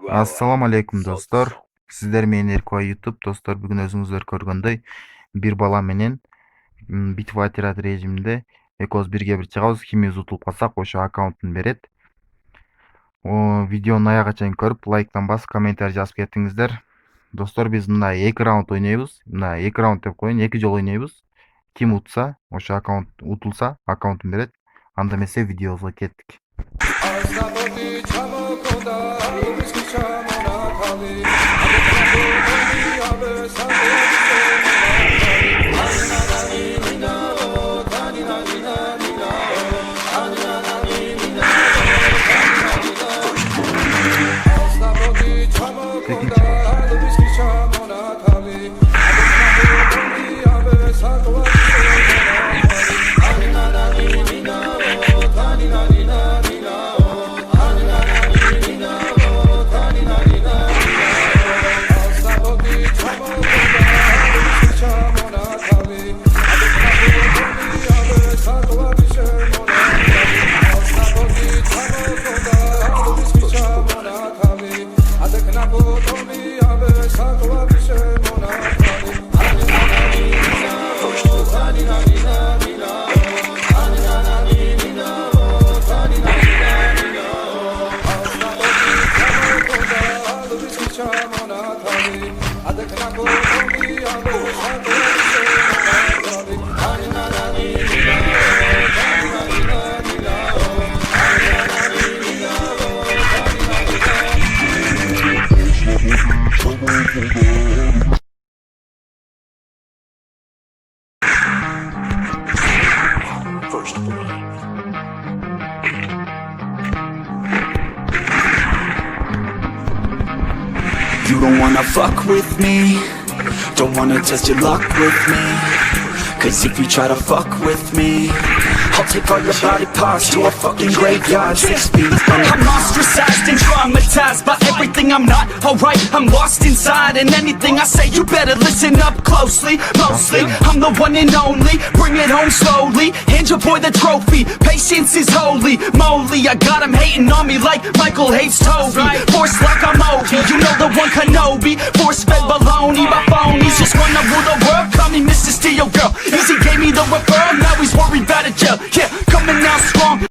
Assalamu alaikum dostlar. Sizler менен Эркубай YouTube достор. Бүгүн өзүңүздөр көргөндөй бир бала менен битва отряд режиминде экөөбүз бирге бир чыгабыз. Кимибиз утулуп калсак, ошо аккаунтун берет. Видеону аяга чейин көрүп, лайктан басып, комментарий жазып кетиңиздер. Достор, биз мына 2 раунд ойнойбуз. Мына 2 раунд деп коеюн, 2 жолу ойнойбуз. Ким утса, ошо аккаунт утулса, аккаунтун берет. Анда эмесе видеобузга кеттик. You don't wanna fuck with me, don't wanna test your luck with me, cause if you try to fuck with me, I'll take all your body parts to a fucking graveyard 6 feet under. I'm ostracized and traumatized by everything I'm not alright, I'm lost inside, and anything I say you better listen up closely. Mostly, I'm the one and only, bring it home slowly, hand your boy the trophy, patience is holy moly. I got him hating on me like Michael hates Toby, force like I'm Obi, you know the one Kenobi, force fed baloney by phonies, just wanna rule the world, call me Mr. Steel Girl, easy gave me the referral, now he's worried about a jail. Yeah, coming out strong.